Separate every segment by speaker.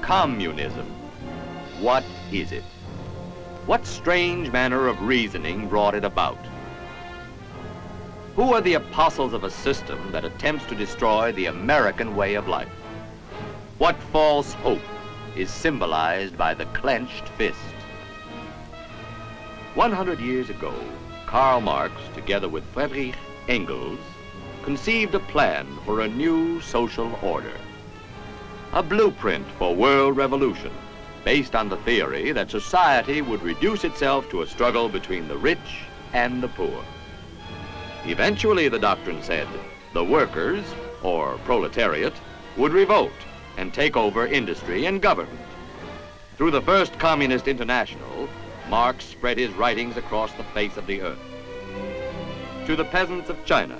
Speaker 1: Communism. What is it? What strange manner of reasoning brought it about? Who are the apostles of a system that attempts to destroy the American way of life? What false hope is symbolized by the clenched fist? 100 years ago, Karl Marx, together with Friedrich Engels, conceived a plan for a new social order. A blueprint for world revolution based on the theory that society would reduce itself to a struggle between the rich and the poor. Eventually, the doctrine said, the workers, or proletariat, would revolt and take over industry and government. Through the first Communist International, Marx spread his writings across the face of the earth. To the peasants of China,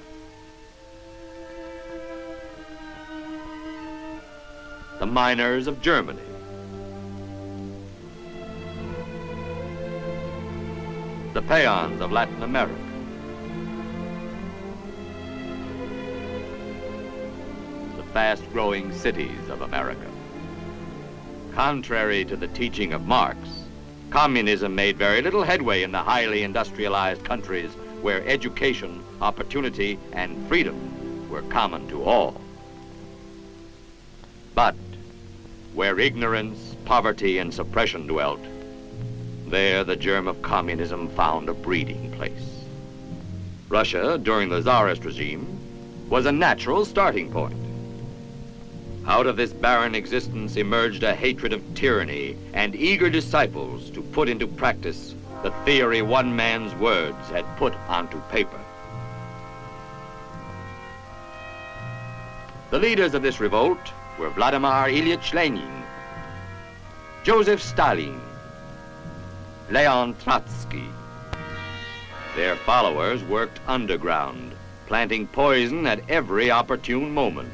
Speaker 1: the miners of Germany, the peons of Latin America, the fast-growing cities of America. Contrary to the teaching of Marx, communism made very little headway in the highly industrialized countries where education, opportunity, and freedom were common to all. But where ignorance, poverty, and suppression dwelt, there the germ of communism found a breeding place. Russia, during the Tsarist regime, was a natural starting point. Out of this barren existence emerged a hatred of tyranny and eager disciples to put into practice the theory one man's words had put onto paper. The leaders of this revolt were Vladimir Ilyich Lenin, Joseph Stalin, Leon Trotsky. Their followers worked underground, planting poison at every opportune moment.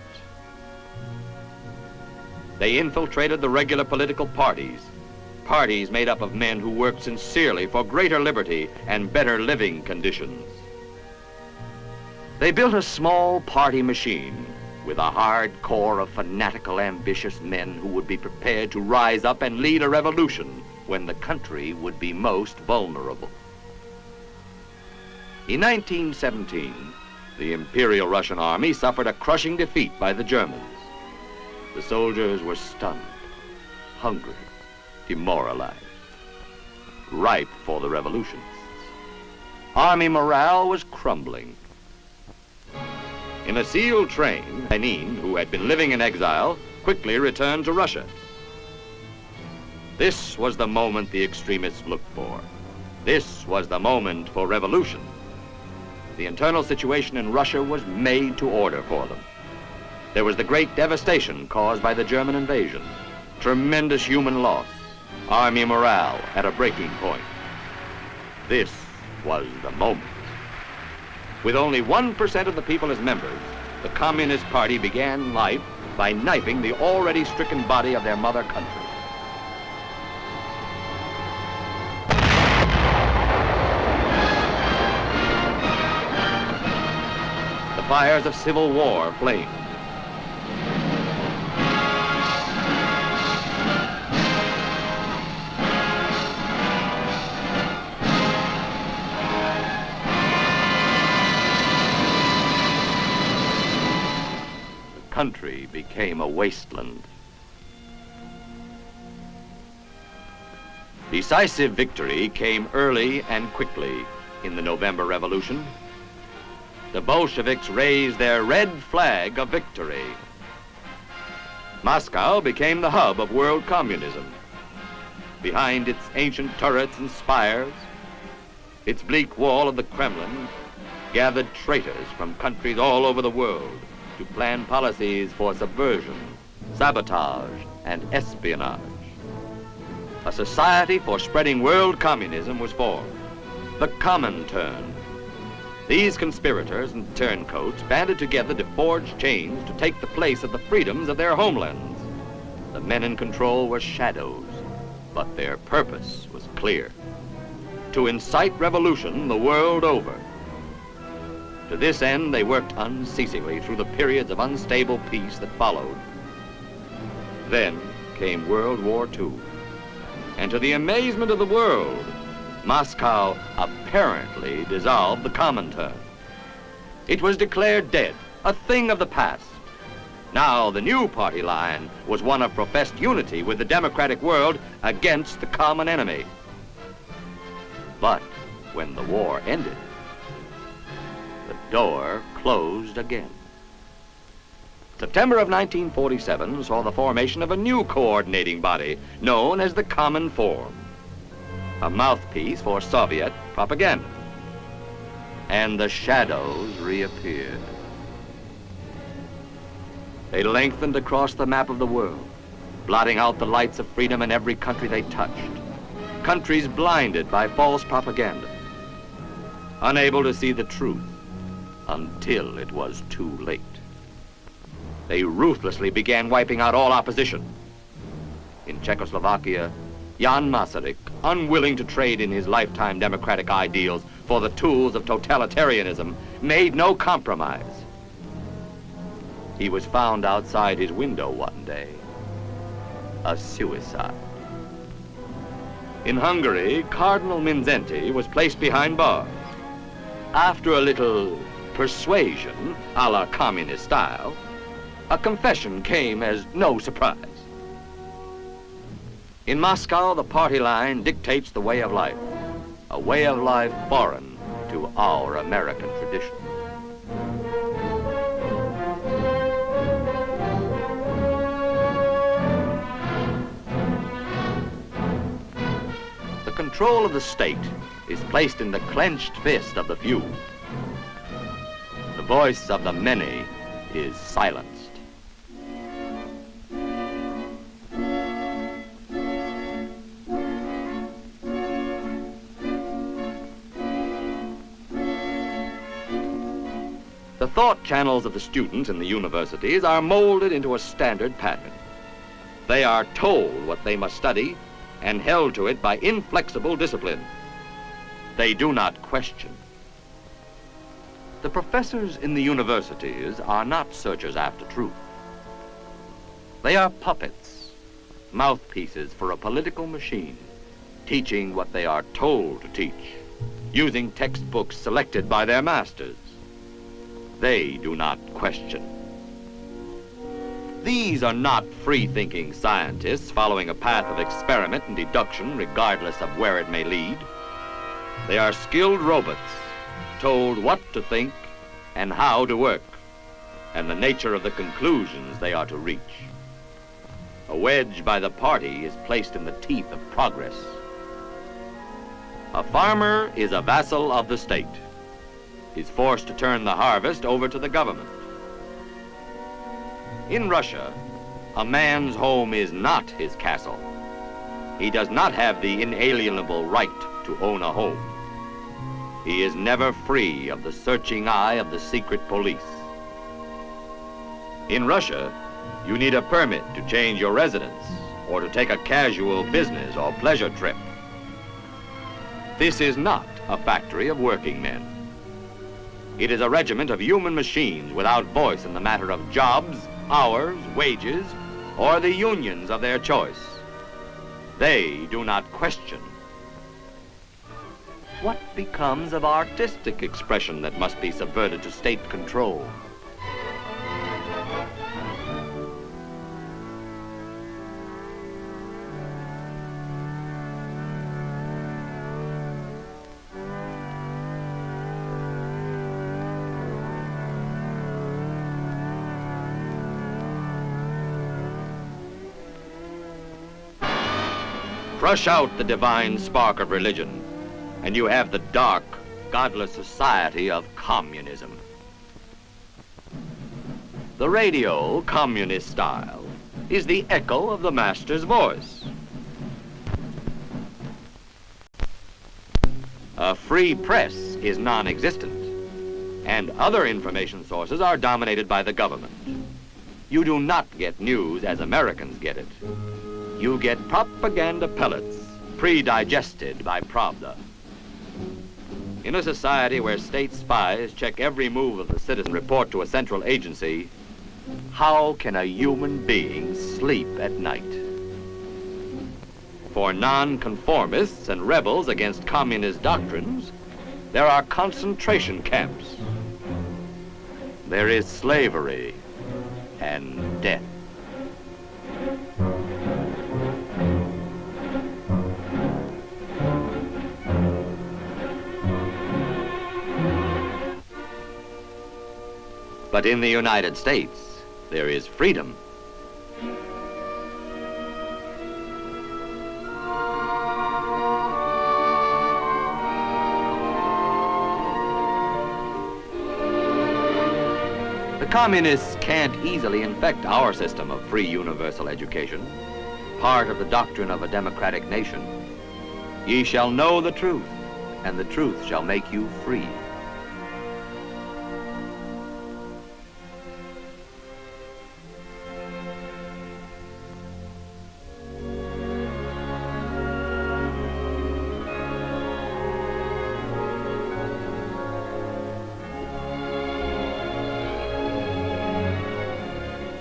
Speaker 1: They infiltrated the regular political parties, parties made up of men who worked sincerely for greater liberty and better living conditions. They built a small party machine with a hard core of fanatical, ambitious men who would be prepared to rise up and lead a revolution when the country would be most vulnerable. In 1917, the Imperial Russian Army suffered a crushing defeat by the Germans. The soldiers were stunned, hungry, demoralized, ripe for the revolutionists. Army morale was crumbling. In a sealed train, Lenin, who had been living in exile, quickly returned to Russia. This was the moment the extremists looked for. This was the moment for revolution. The internal situation in Russia was made to order for them. There was the great devastation caused by the German invasion, tremendous human loss, army morale at a breaking point. This was the moment. With only 1% of the people as members, the Communist Party began life by knifing the already stricken body of their mother country. The fires of civil war flamed. The country became a wasteland. Decisive victory came early and quickly in the November Revolution. The Bolsheviks raised their red flag of victory. Moscow became the hub of world communism. Behind its ancient turrets and spires, its bleak wall of the Kremlin, gathered traitors from countries all over the world to plan policies for subversion, sabotage, and espionage. A society for spreading world communism was formed, the Comintern. These conspirators and turncoats banded together to forge chains to take the place of the freedoms of their homelands. The men in control were shadows, but their purpose was clear: to incite revolution the world over. To this end, they worked unceasingly through the periods of unstable peace that followed. Then, came World War II. And to the amazement of the world, Moscow apparently dissolved the Comintern. It was declared dead, a thing of the past. Now the new party line was one of professed unity with the democratic world against the common enemy. But when the war ended, the door closed again. September of 1947 saw the formation of a new coordinating body known as the Common Forum, a mouthpiece for Soviet propaganda. And the shadows reappeared. They lengthened across the map of the world, blotting out the lights of freedom in every country they touched. Countries blinded by false propaganda, unable to see the truth until it was too late. They ruthlessly began wiping out all opposition. In Czechoslovakia, Jan Masaryk, unwilling to trade in his lifetime democratic ideals for the tools of totalitarianism, made no compromise. He was found outside his window one day, a suicide. In Hungary, Cardinal Mindszenty was placed behind bars. After a little persuasion, a la communist style, a confession came as no surprise. In Moscow, the party line dictates the way of life, a way of life foreign to our American tradition. The control of the state is placed in the clenched fist of the few. The voice of the many is silenced. The thought channels of the students in the universities are molded into a standard pattern. They are told what they must study and held to it by inflexible discipline. They do not question. The professors in the universities are not searchers after truth. They are puppets, mouthpieces for a political machine, teaching what they are told to teach, using textbooks selected by their masters. They do not question. These are not free-thinking scientists following a path of experiment and deduction regardless of where it may lead. They are skilled robots, told what to think and how to work, and the nature of the conclusions they are to reach. A wedge by the party is placed in the teeth of progress. A farmer is a vassal of the state. He's forced to turn the harvest over to the government. In Russia, a man's home is not his castle. He does not have the inalienable right to own a home. He is never free of the searching eye of the secret police. In Russia, you need a permit to change your residence or to take a casual business or pleasure trip. This is not a factory of working men. It is a regiment of human machines without voice in the matter of jobs, hours, wages, or the unions of their choice. They do not question. What becomes of artistic expression that must be subverted to state control? Crush out the divine spark of religion, and you have the dark, godless society of communism. The radio, communist style, is the echo of the master's voice. A free press is non-existent, and other information sources are dominated by the government. You do not get news as Americans get it. You get propaganda pellets, pre-digested by Pravda. In a society where state spies check every move of the citizen, report to a central agency, how can a human being sleep at night? For non-conformists and rebels against communist doctrines, there are concentration camps. There is slavery and death. But in the United States, there is freedom. The communists can't easily infect our system of free universal education, part of the doctrine of a democratic nation. Ye shall know the truth, and the truth shall make you free.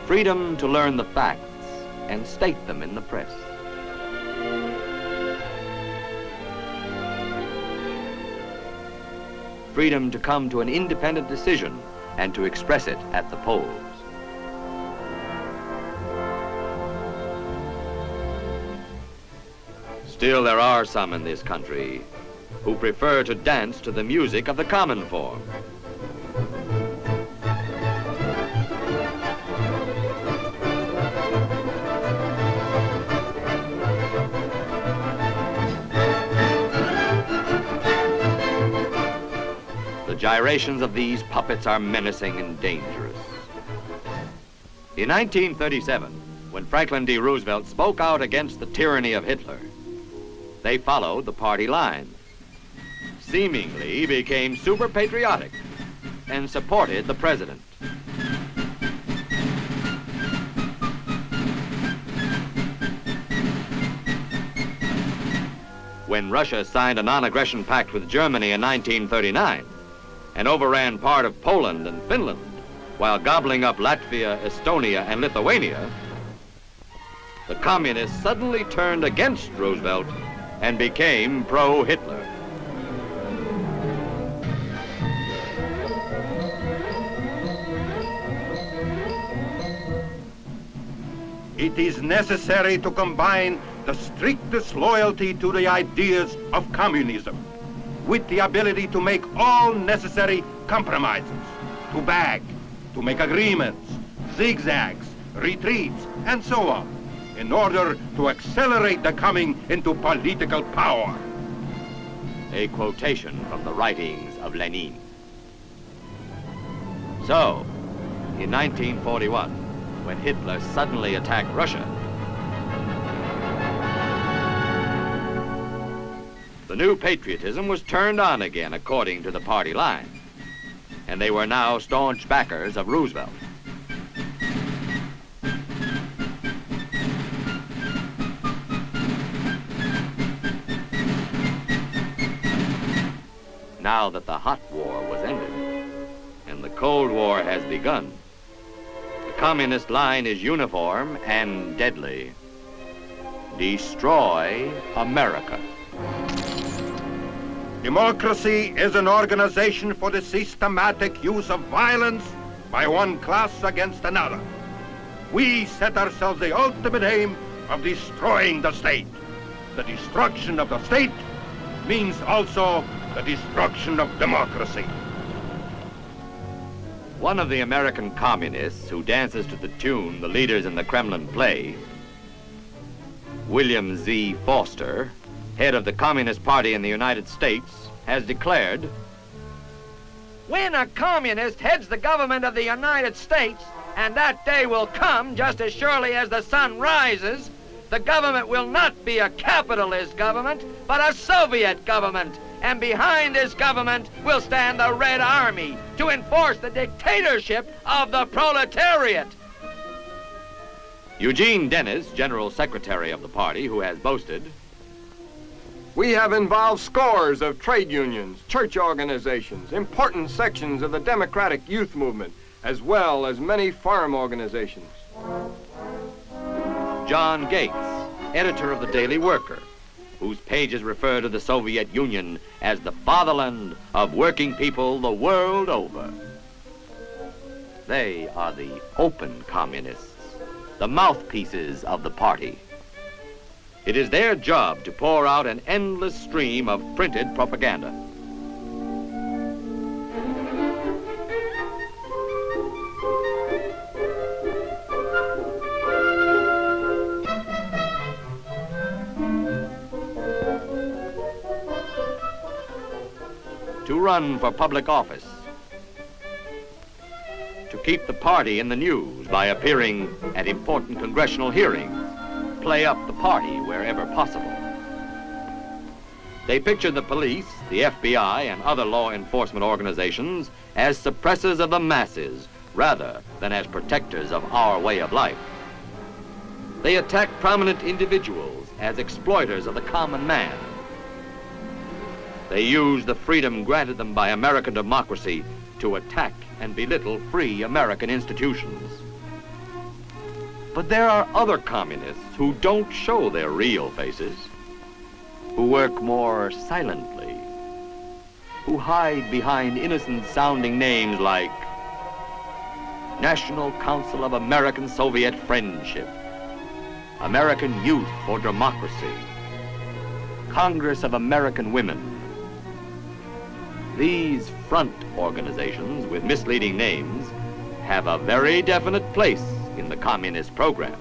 Speaker 1: Freedom to learn the facts and state them in the press. Freedom to come to an independent decision and to express it at the polls. Still, there are some in this country who prefer to dance to the music of the common form. The gyrations of these puppets are menacing and dangerous. In 1937, when Franklin D. Roosevelt spoke out against the tyranny of Hitler, they followed the party line, seemingly became super patriotic, and supported the president. When Russia signed a non-aggression pact with Germany in 1939, and overran part of Poland and Finland, while gobbling up Latvia, Estonia, and Lithuania, the communists suddenly turned against Roosevelt and became pro-Hitler.
Speaker 2: It is necessary to combine the strictest loyalty to the ideas of communism with the ability to make all necessary compromises, to beg, to make agreements, zigzags, retreats, and so on, in order to accelerate the coming into political power.
Speaker 1: A quotation from the writings of Lenin. So, in 1941, when Hitler suddenly attacked Russia, the new patriotism was turned on again according to the party line, and they were now staunch backers of Roosevelt. Now that the hot war was ended and the Cold War has begun, the communist line is uniform and deadly. Destroy America.
Speaker 2: Democracy is an organization for the systematic use of violence by one class against another. We set ourselves the ultimate aim of destroying the state. The destruction of the state means also the destruction of democracy.
Speaker 1: One of the American communists who dances to the tune the leaders in the Kremlin play, William Z. Foster, head of the Communist Party in the United States, has declared,
Speaker 3: "When a communist heads the government of the United States, and that day will come just as surely as the sun rises, the government will not be a capitalist government, but a Soviet government. And behind this government will stand the Red Army to enforce the dictatorship of the proletariat."
Speaker 1: Eugene Dennis, General Secretary of the party, who has boasted,
Speaker 4: "We have involved scores of trade unions, church organizations, important sections of the Democratic Youth Movement, as well as many farm organizations."
Speaker 1: John Gates, editor of the Daily Worker, whose pages refer to the Soviet Union as the fatherland of working people the world over. They are the open communists, the mouthpieces of the party. It is their job to pour out an endless stream of printed propaganda. To run for public office, to keep the party in the news by appearing at important congressional hearings, play up the party wherever possible. They picture the police, the FBI, and other law enforcement organizations as suppressors of the masses rather than as protectors of our way of life. They attack prominent individuals as exploiters of the common man. They use the freedom granted them by American democracy to attack and belittle free American institutions. But there are other communists who don't show their real faces, who work more silently, who hide behind innocent-sounding names like National Council of American-Soviet Friendship, American Youth for Democracy, Congress of American Women. These front organizations with misleading names have a very definite place in the communist program.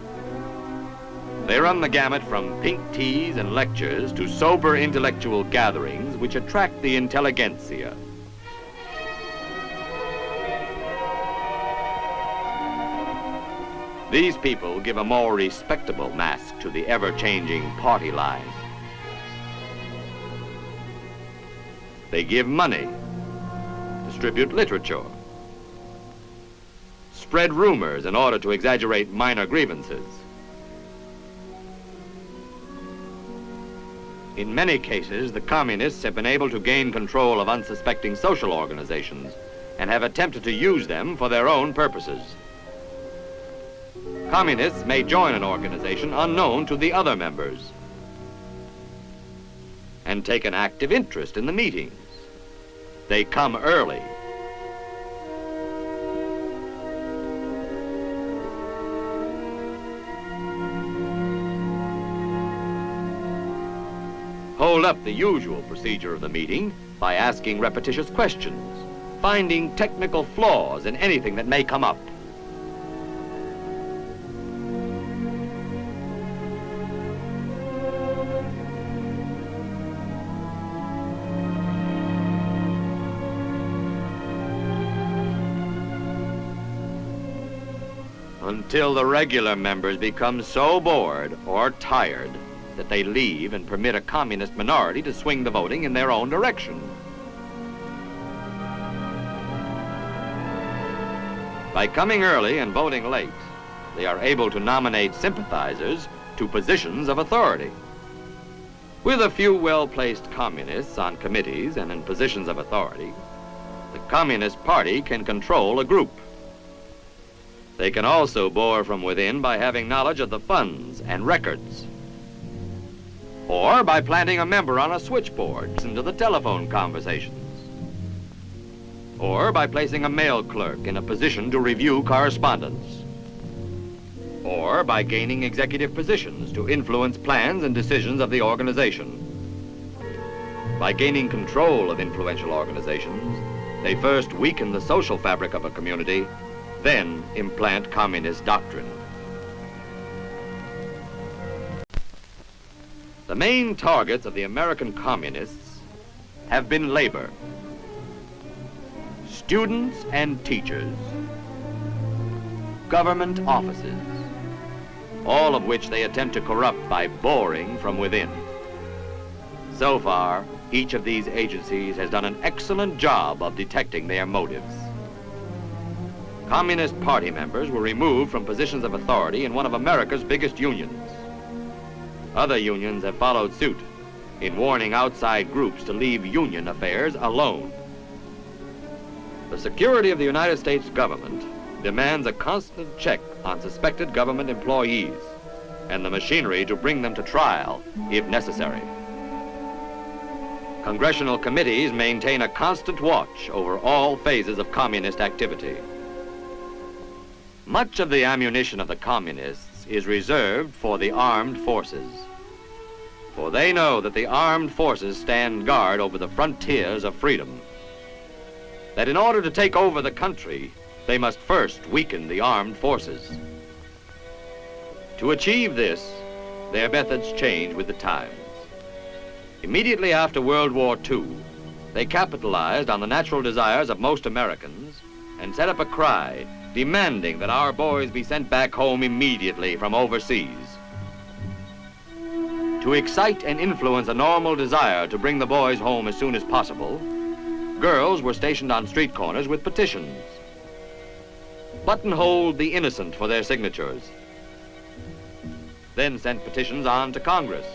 Speaker 1: They run the gamut from pink teas and lectures to sober intellectual gatherings which attract the intelligentsia. These people give a more respectable mask to the ever-changing party line. They give money, distribute literature, spread rumors in order to exaggerate minor grievances. In many cases, the communists have been able to gain control of unsuspecting social organizations and have attempted to use them for their own purposes. Communists may join an organization unknown to the other members and take an active interest in the meetings. They come early. Hold up the usual procedure of the meeting by asking repetitious questions, finding technical flaws in anything that may come up. Until the regular members become so bored or tired that they leave and permit a communist minority to swing the voting in their own direction. By coming early and voting late, they are able to nominate sympathizers to positions of authority. With a few well-placed communists on committees and in positions of authority, the Communist Party can control a group. They can also bore from within by having knowledge of the funds and records, or by planting a member on a switchboard to listen to the telephone conversations, or by placing a mail clerk in a position to review correspondence, or by gaining executive positions to influence plans and decisions of the organization. By gaining control of influential organizations, they first weaken the social fabric of a community, then implant communist doctrine. The main targets of the American communists have been labor, students and teachers, government offices, all of which they attempt to corrupt by boring from within. So far, each of these agencies has done an excellent job of detecting their motives. Communist Party members were removed from positions of authority in one of America's biggest unions. Other unions have followed suit in warning outside groups to leave union affairs alone. The security of the United States government demands a constant check on suspected government employees. and the machinery to bring them to trial if necessary. Congressional committees maintain a constant watch over all phases of communist activity. Much of the ammunition of the communists is reserved for the armed forces, for they know that the armed forces stand guard over the frontiers of freedom, that in order to take over the country, they must first weaken the armed forces. To achieve this, their methods change with the times. Immediately after World War II, they capitalized on the natural desires of most Americans and set up a cry demanding that our boys be sent back home immediately from overseas. To excite and influence a normal desire to bring the boys home as soon as possible, girls were stationed on street corners with petitions. Buttonholed the innocent for their signatures, then sent petitions on to Congress,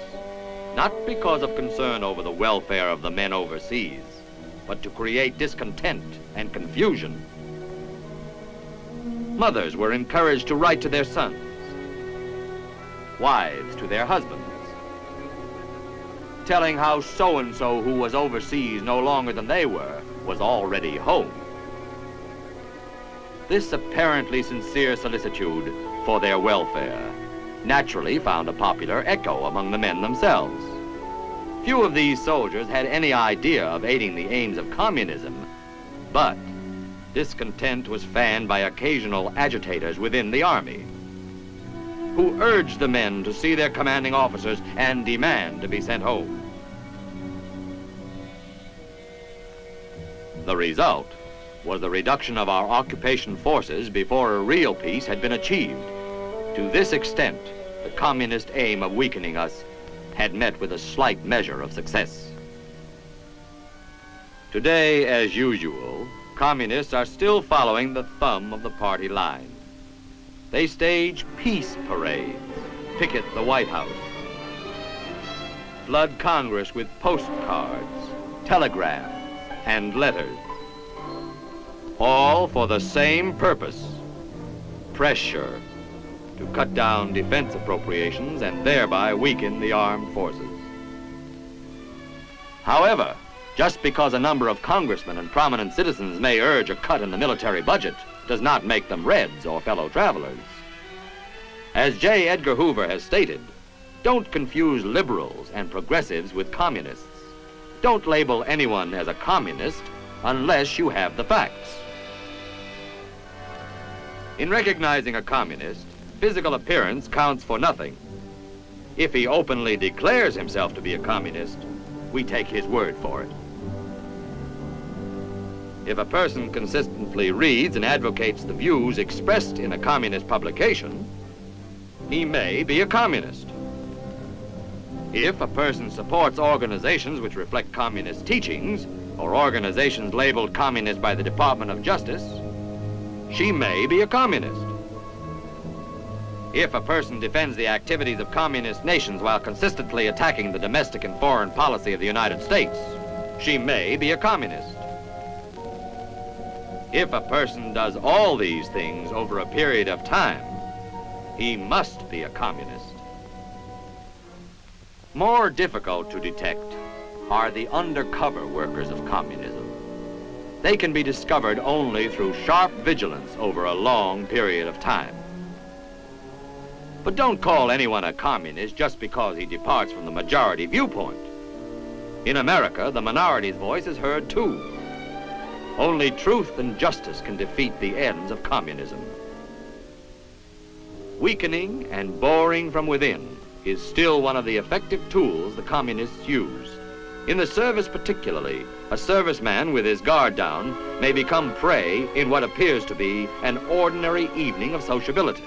Speaker 1: not because of concern over the welfare of the men overseas, but to create discontent and confusion. Mothers were encouraged to write to their sons, wives to their husbands, telling how so-and-so who was overseas no longer than they were was already home. This apparently sincere solicitude for their welfare naturally found a popular echo among the men themselves. Few of these soldiers had any idea of aiding the aims of communism, but discontent was fanned by occasional agitators within the army, who urged the men to see their commanding officers and demand to be sent home. The result was the reduction of our occupation forces before a real peace had been achieved. To this extent, the communist aim of weakening us had met with a slight measure of success. Today, as usual, communists are still following the thumb of the party line. They stage peace parades, picket the White House, flood Congress with postcards, telegrams, and letters, all for the same purpose: pressure to cut down defense appropriations and thereby weaken the armed forces. However, just because a number of congressmen and prominent citizens may urge a cut in the military budget does not make them Reds or fellow travelers. As J. Edgar Hoover has stated, don't confuse liberals and progressives with communists. Don't label anyone as a communist unless you have the facts. In recognizing a communist, physical appearance counts for nothing. If he openly declares himself to be a communist, we take his word for it. If a person consistently reads and advocates the views expressed in a communist publication, he may be a communist. If a person supports organizations which reflect communist teachings, or organizations labeled communist by the Department of Justice, she may be a communist. If a person defends the activities of communist nations while consistently attacking the domestic and foreign policy of the United States, she may be a communist. If a person does all these things over a period of time, he must be a communist. More difficult to detect are the undercover workers of communism. They can be discovered only through sharp vigilance over a long period of time. But don't call anyone a communist just because he departs from the majority viewpoint. In America, the minority's voice is heard too. Only truth and justice can defeat the ends of communism. Weakening and boring from within is still one of the effective tools the communists use. In the service particularly, a serviceman with his guard down may become prey in what appears to be an ordinary evening of sociability.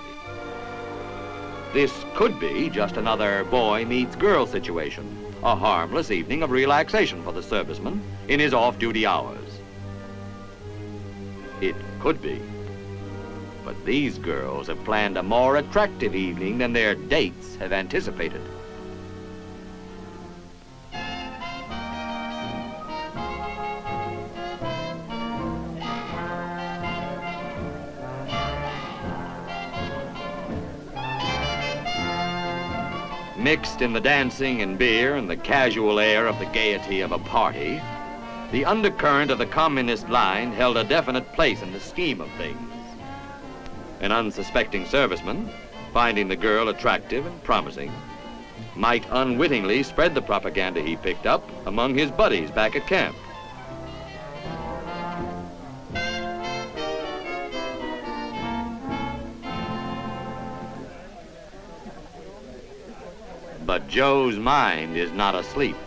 Speaker 1: This could be just another boy meets girl situation, a harmless evening of relaxation for the serviceman in his off-duty hours. It could be. But these girls have planned a more attractive evening than their dates have anticipated. Mixed in the dancing and beer and the casual air of the gaiety of a party, the undercurrent of the communist line held a definite place in the scheme of things. An unsuspecting serviceman, finding the girl attractive and promising, might unwittingly spread the propaganda he picked up among his buddies back at camp. But Joe's mind is not asleep,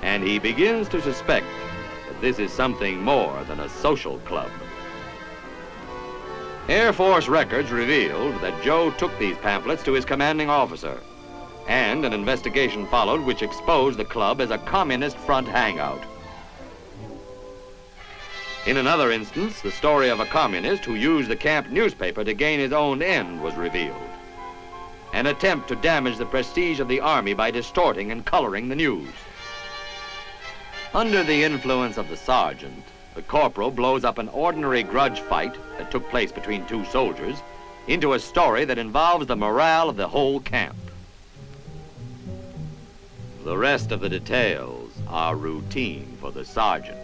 Speaker 1: and he begins to suspect that this is something more than a social club. Air Force records revealed that Joe took these pamphlets to his commanding officer, and an investigation followed which exposed the club as a communist front hangout. In another instance, the story of a communist who used the camp newspaper to gain his own end was revealed. An attempt to damage the prestige of the Army by distorting and coloring the news. Under the influence of the sergeant, the corporal blows up an ordinary grudge fight that took place between two soldiers into a story that involves the morale of the whole camp. The rest of the details are routine for the sergeant.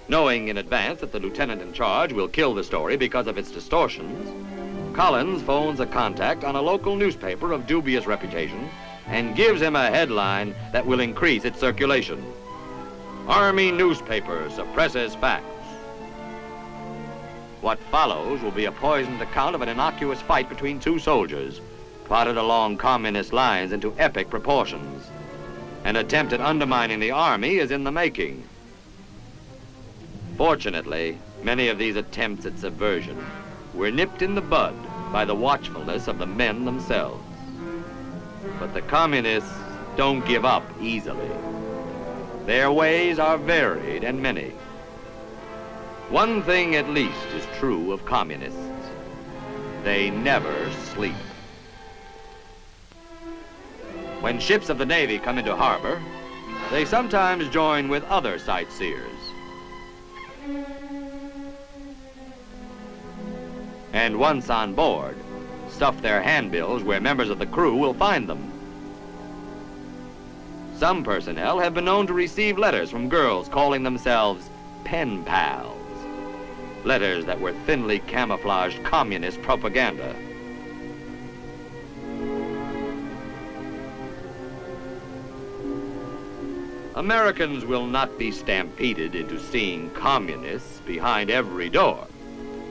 Speaker 1: Knowing in advance that the lieutenant in charge will kill the story because of its distortions, Collins phones a contact on a local newspaper of dubious reputation and gives him a headline that will increase its circulation. Army newspaper suppresses facts. What follows will be a poisoned account of an innocuous fight between two soldiers, plotted along communist lines into epic proportions. An attempt at undermining the Army is in the making. Fortunately, many of these attempts at subversion were nipped in the bud by the watchfulness of the men themselves. But the communists don't give up easily. Their ways are varied and many. One thing at least is true of communists. They never sleep. When ships of the Navy come into harbor, they sometimes join with other sightseers. And once on board, stuff their handbills where members of the crew will find them. Some personnel have been known to receive letters from girls calling themselves pen pals, letters that were thinly camouflaged communist propaganda. Americans will not be stampeded into seeing communists behind every door,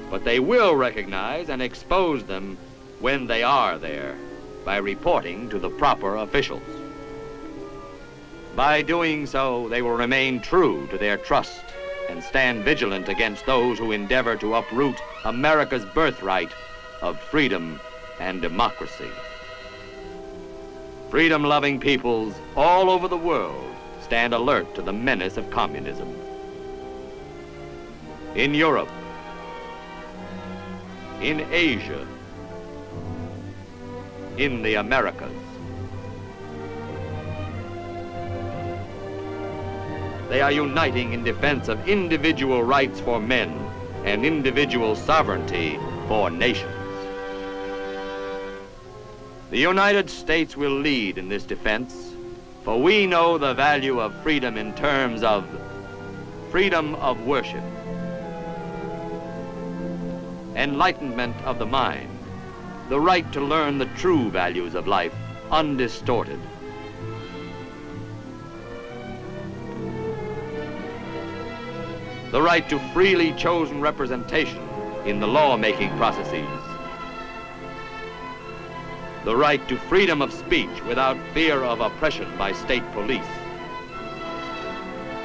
Speaker 1: but they will recognize and expose them when they are there by reporting to the proper officials. By doing so, they will remain true to their trust and stand vigilant against those who endeavor to uproot America's birthright of freedom and democracy. Freedom-loving peoples all over the world stand alert to the menace of communism. In Europe, in Asia, in the Americas. They are uniting in defense of individual rights for men and individual sovereignty for nations. The United States will lead in this defense, for we know the value of freedom in terms of freedom of worship, enlightenment of the mind, the right to learn the true values of life undistorted. The right to freely chosen representation in the law-making processes. The right to freedom of speech without fear of oppression by state police.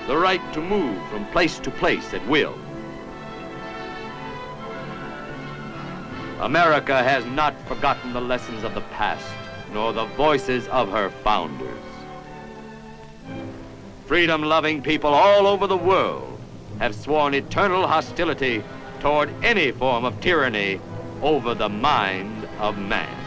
Speaker 1: The right to move from place to place at will. America has not forgotten the lessons of the past, nor the voices of her founders. Freedom-loving people all over the world have sworn eternal hostility toward any form of tyranny over the mind of man.